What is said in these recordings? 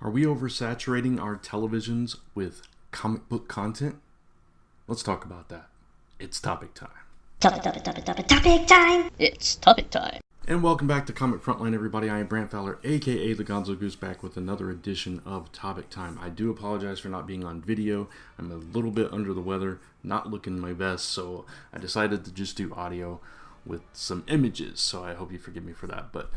Are we oversaturating our televisions with comic book content? Let's talk about that. It's topic time. Topic time! It's topic time. And welcome back to Comic Frontline, everybody. I am Brant Fowler, aka the Gonzo Goose, back with another edition of Topic Time. I do apologize for not being on video. I'm a little bit under the weather, not looking my best, so I decided to just do audio with some images, so I hope you forgive me for that. But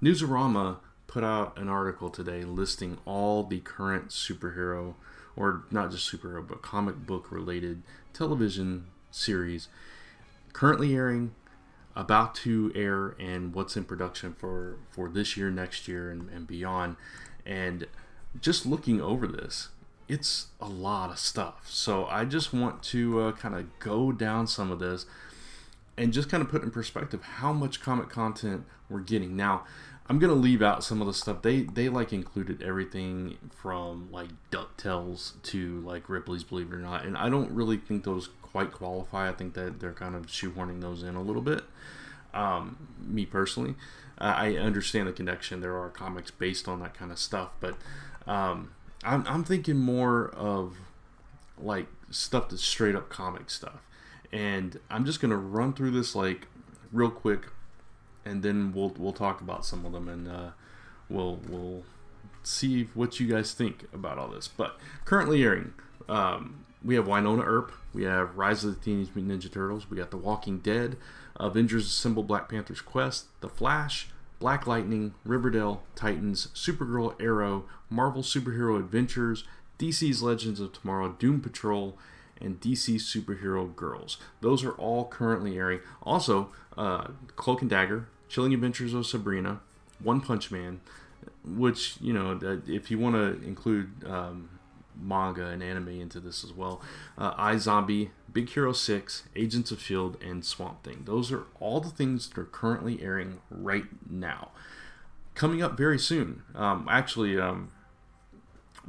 Newsarama put out an article today listing all the current superhero, or not just superhero, but comic book related television series currently airing, about to air, and what's in production for this year, next year, and beyond. And just looking over this, it's a lot of stuff. So I just want to kind of go down some of this and just kind of put in perspective how much comic content we're getting. Now, I'm going to leave out some of the stuff. They like included everything from like DuckTales to like Ripley's Believe It or Not. And I don't really think those quite qualify. I think that they're kind of shoehorning those in a little bit. Me personally, I understand the connection. There are comics based on that kind of stuff. But I'm thinking more of like stuff that's straight up comic stuff. And I'm just going to run through this like real quick, and then we'll talk about some of them, and we'll see what you guys think about all this. But currently airing, we have Wynonna Earp, we have Rise of the Teenage Mutant Ninja Turtles, we got The Walking Dead, Avengers Assemble, Black Panther's Quest, The Flash, Black Lightning, Riverdale, Titans, Supergirl, Arrow, Marvel Superhero Adventures, DC's Legends of Tomorrow, Doom Patrol, and DC Superhero Girls. Those are all currently airing. Also, Cloak and Dagger, Chilling Adventures of Sabrina, One Punch Man, which, you know, if you want to include manga and anime into this as well, iZombie, Big Hero 6, Agents of S.H.I.E.L.D., and Swamp Thing. Those are all the things that are currently airing right now. Coming up very soon.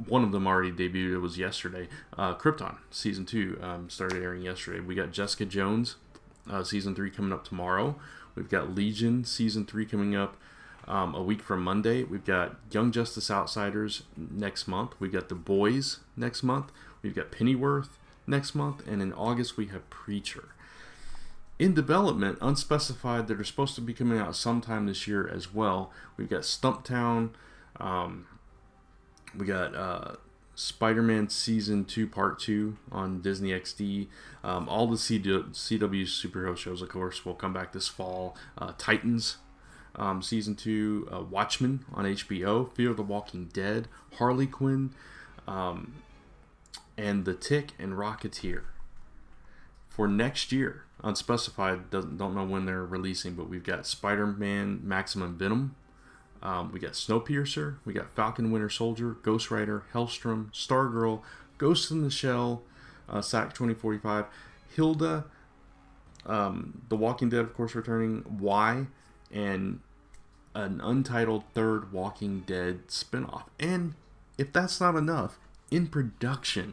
One of them already debuted. It was yesterday. Krypton Season 2 started airing yesterday. We got Jessica Jones Season 3 coming up tomorrow. We've got Legion Season 3 coming up a week from Monday. We've got Young Justice Outsiders next month. We've got The Boys next month. We've got Pennyworth next month. And in August, we have Preacher. In development, unspecified, that are supposed to be coming out sometime this year as well. We've got Stumptown. We got Spider-Man Season 2 Part 2 on Disney XD. All the CW superhero shows, of course, will come back this fall. Titans Season 2, Watchmen on HBO, Fear the Walking Dead, Harley Quinn, and The Tick and Rocketeer. For next year, unspecified, don't know when they're releasing, but we've got Spider-Man Maximum Venom. We got Snowpiercer, we got Falcon Winter Soldier, Ghost Rider, Hellstrom, Stargirl, Ghost in the Shell, SAC 2045, Hilda, The Walking Dead, of course, returning, Y, and an untitled third Walking Dead spinoff. And if that's not enough, in production,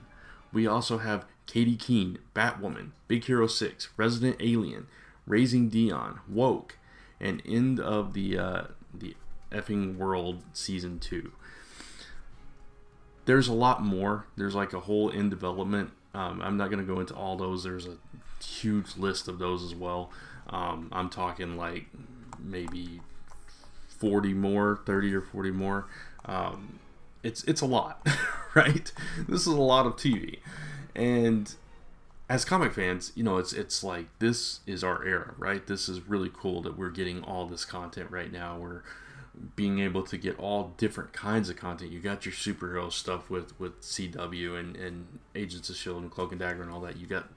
we also have Katie Keene, Batwoman, Big Hero 6, Resident Alien, Raising Dion, Woke, and End of the Effing World Season 2. There's a lot more. There's like a whole in development. I'm not going to go into all those. There's a huge list of those as well. I'm talking like maybe 40 more, 30 or 40 more. It's a lot, right? This is a lot of TV. And as comic fans, you know, it's like, this is our era, right? This is really cool that we're getting all this content right now. We're being able to get all different kinds of content. You got your superhero stuff with CW and Agents of S.H.I.E.L.D. and Cloak and Dagger and all that. You got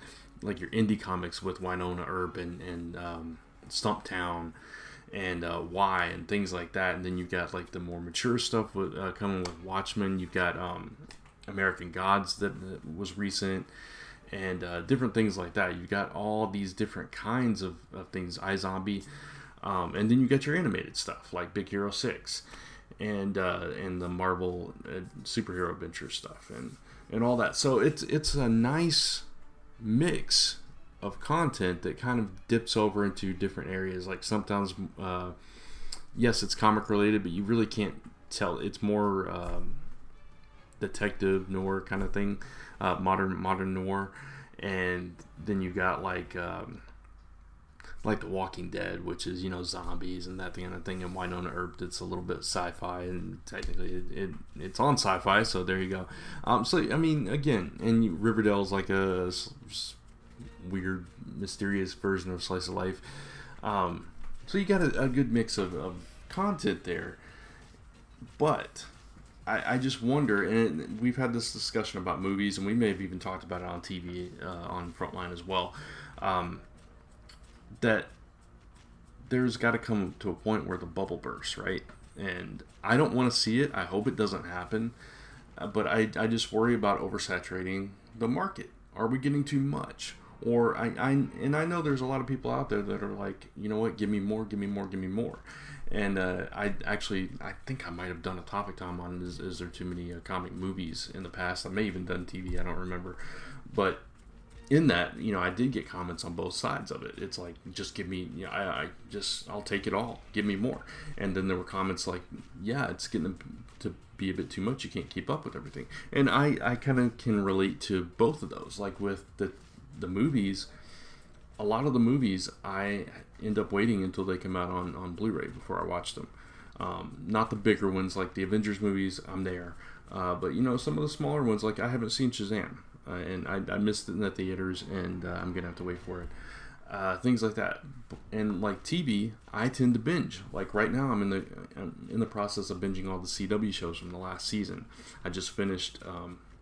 like your indie comics with Wynonna Earp and Stumptown and Y and things like that. And then you've got like the more mature stuff with coming with Watchmen. You've got American Gods that was recent, and different things like that. You've got all these different kinds of things. iZombie. And then you get your animated stuff like Big Hero 6 and the Marvel superhero adventure stuff and all that. So it's a nice mix of content that kind of dips over into different areas. Like sometimes, yes, it's comic related, but you really can't tell. It's more detective noir kind of thing, modern noir, and then you got like The Walking Dead, which is, you know, zombies and that kind of thing, and Winona Earp, it's a little bit sci-fi, and technically it's on sci-fi, so there you go. So, I mean, again, and Riverdale's like a weird, mysterious version of slice of life. So you got a good mix of content there, but I just wonder, and we've had this discussion about movies, and we may have even talked about it on TV, on Frontline as well, that there's got to come to a point where the bubble bursts, right? And I don't want to see it. I hope it doesn't happen. But I just worry about oversaturating the market. Are we getting too much? Or I know there's a lot of people out there that are like, you know what, give me more, give me more, give me more. And I think I might have done a topic time on is there too many comic movies in the past. I may have even done TV, I don't remember. But in that, you know, I did get comments on both sides of it. It's like, just give me, you know, I'll take it all. Give me more. And then there were comments like, yeah, it's getting to be a bit too much. You can't keep up with everything. And I kind of can relate to both of those. Like with the movies, a lot of the movies I end up waiting until they come out on Blu-ray before I watch them. Not the bigger ones like the Avengers movies, I'm there. But, you know, some of the smaller ones, like I haven't seen Shazam. And I missed it in the theaters, and I'm going to have to wait for it. Things like that. And like TV, I tend to binge. Like right now, I'm in the process of binging all the CW shows from the last season. I just finished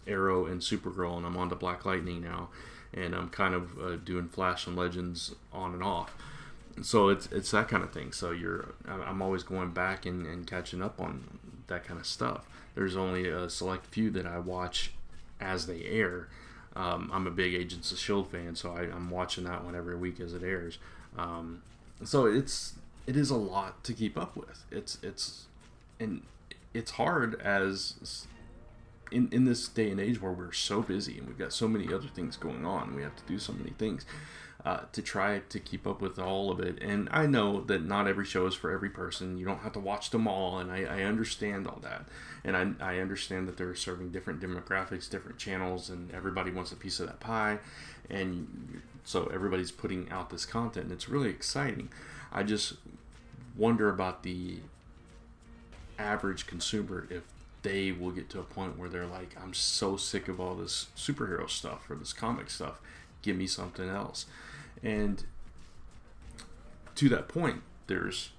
Arrow and Supergirl, and I'm on to Black Lightning now. And I'm kind of doing Flash and Legends on and off. So it's that kind of thing. So I'm always going back and catching up on that kind of stuff. There's only a select few that I watch as they air. I'm a big Agents of S.H.I.E.L.D. fan, so I'm watching that one every week as it airs. So it is a lot to keep up with. It's hard as in this day and age where we're so busy and we've got so many other things going on. We have to do so many things to try to keep up with all of it. And I know that not every show is for every person. You don't have to watch them all, and I understand all that. And I understand that they're serving different demographics, different channels, and everybody wants a piece of that pie. And so everybody's putting out this content, and it's really exciting. I just wonder about the average consumer, if they will get to a point where they're like, I'm so sick of all this superhero stuff or this comic stuff. Give me something else. And to that point, there's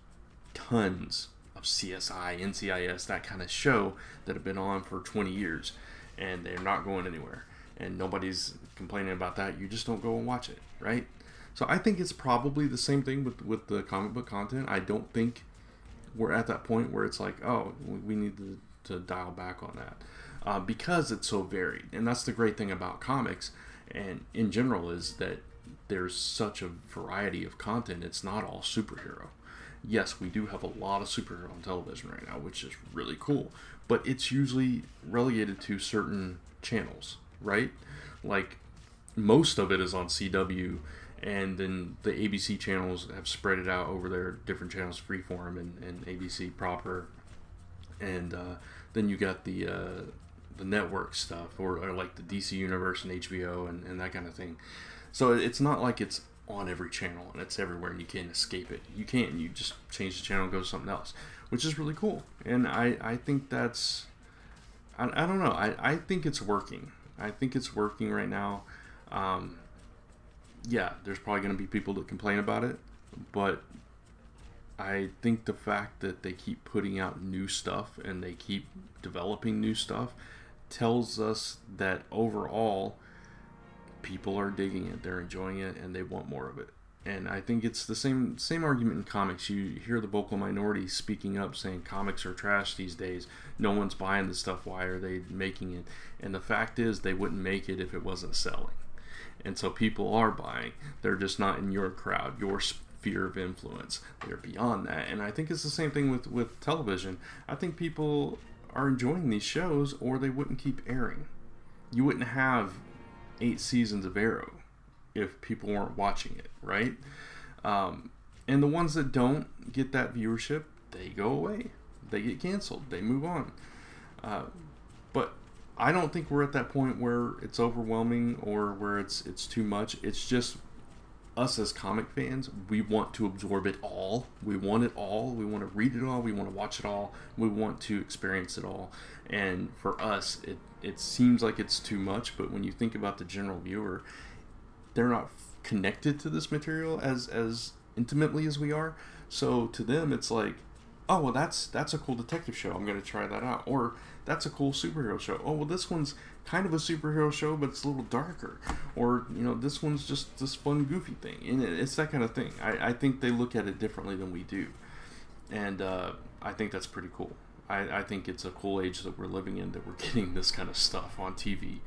tons of CSI, NCIS, that kind of show that have been on for 20 years, and they're not going anywhere. And nobody's complaining about that. You just don't go and watch it, right? So I think it's probably the same thing with the comic book content. I don't think we're at that point where it's like, oh, we need to dial back on that. Because it's so varied. And that's the great thing about comics, and in general, is that there's such a variety of content. It's not all superhero. Yes, we do have a lot of superhero on television right now, which is really cool, but it's usually relegated to certain channels, right? Like, most of it is on CW, and then the ABC channels have spread it out over their different channels, Freeform and ABC proper, and then you got the network stuff, or like the DC Universe and HBO and that kind of thing. So it's not like it's on every channel and it's everywhere and you can't escape it. You can't. You just change the channel and go to something else, which is really cool. And I think that's, I don't know. I think it's working. I think it's working right now. Yeah, there's probably going to be people that complain about it, but I think the fact that they keep putting out new stuff and they keep developing new stuff tells us that overall people are digging it, they're enjoying it, and they want more of it. And I think it's the same argument in comics. You hear the vocal minority speaking up saying comics are trash these days. No one's buying this stuff. Why are they making it? And the fact is they wouldn't make it if it wasn't selling. And so people are buying. They're just not in your crowd, your sphere of influence. They're beyond that. And I think it's the same thing with television. I think people are enjoying these shows, or they wouldn't keep airing. You wouldn't have 8 seasons of Arrow if people weren't watching it, right? And the ones that don't get that viewership, they go away. They get canceled. They move on. But I don't think we're at that point where it's overwhelming or where it's too much. It's just us as comic fans, we want to absorb it all. We want it all. We want to read it all. We want to watch it all. We want to experience it all. And for us, it seems like it's too much, but when you think about the general viewer, they're not connected to this material as intimately as we are. So to them, it's like, oh, well, that's a cool detective show. I'm going to try that out. Or that's a cool superhero show. Oh, well, this one's kind of a superhero show, but it's a little darker. Or, this one's just this fun, goofy thing. And it's that kind of thing. I think they look at it differently than we do. And I think that's pretty cool. I think it's a cool age that we're living in, that we're getting this kind of stuff on TV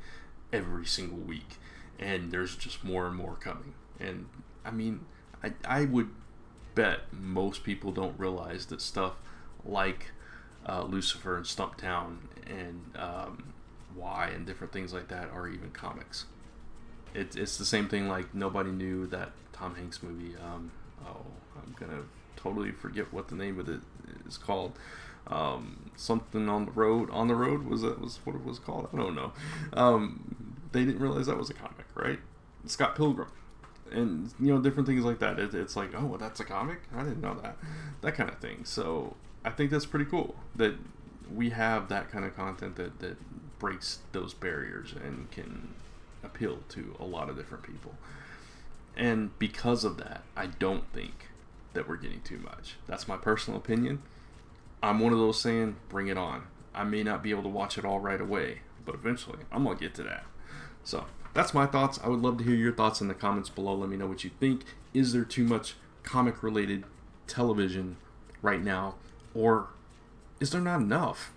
every single week. And there's just more and more coming. And, I mean, I would bet most people don't realize that stuff like Lucifer and Stumptown and Y and different things like that are even comics. It's the same thing like nobody knew that Tom Hanks movie, I'm gonna totally forget what the name of it is called. Something on the road was what it was called? I don't know. They didn't realize that was a comic, right? Scott Pilgrim. And, different things like that. It's like, oh, well, that's a comic? I didn't know that. That kind of thing. So I think that's pretty cool that we have that kind of content that breaks those barriers and can appeal to a lot of different people. And because of that, I don't think that we're getting too much. That's my personal opinion. I'm one of those saying, bring it on. I may not be able to watch it all right away, but eventually I'm going to get to that. So that's my thoughts. I would love to hear your thoughts in the comments below. Let me know what you think. Is there too much comic-related television right now? Or is there not enough?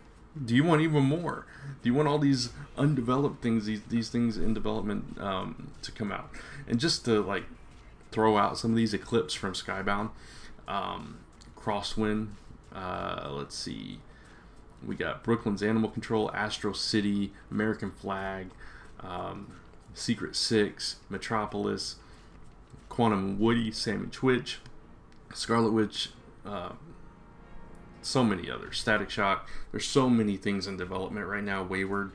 Do you want even more? Do you want all these undeveloped things, these things in development to come out? And just to throw out some of these Eclipse from Skybound, Crosswind, let's see. We got Brooklyn's Animal Control, Astro City, American Flag, Secret Six, Metropolis, Quantum Woody, Sam & Twitch, Scarlet Witch, so many others, Static Shock. There's so many things in development right now, Wayward,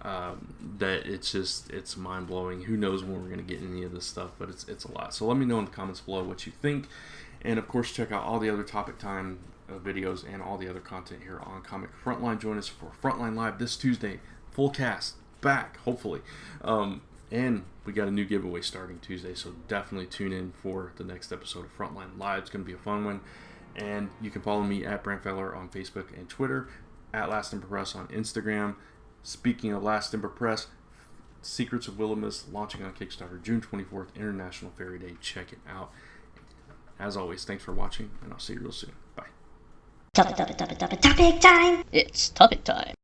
that it's mind-blowing. Who knows when we're going to get any of this stuff, but it's a lot. So let me know in the comments below what you think. And of course, check out all the other Topic Time videos and all the other content here on Comic Frontline. Join us for Frontline Live this Tuesday. Full cast back, hopefully. And we got a new giveaway starting Tuesday, so definitely tune in for the next episode of Frontline Live. It's going to be a fun one. And you can follow me at Brant Feller on Facebook and Twitter, at Last Ember Press on Instagram. Speaking of Last Ember Press, Secrets of Willowmyst launching on Kickstarter June 24th, International Fairy Day. Check it out. As always, thanks for watching, and I'll see you real soon. Bye. Topic time. It's topic time.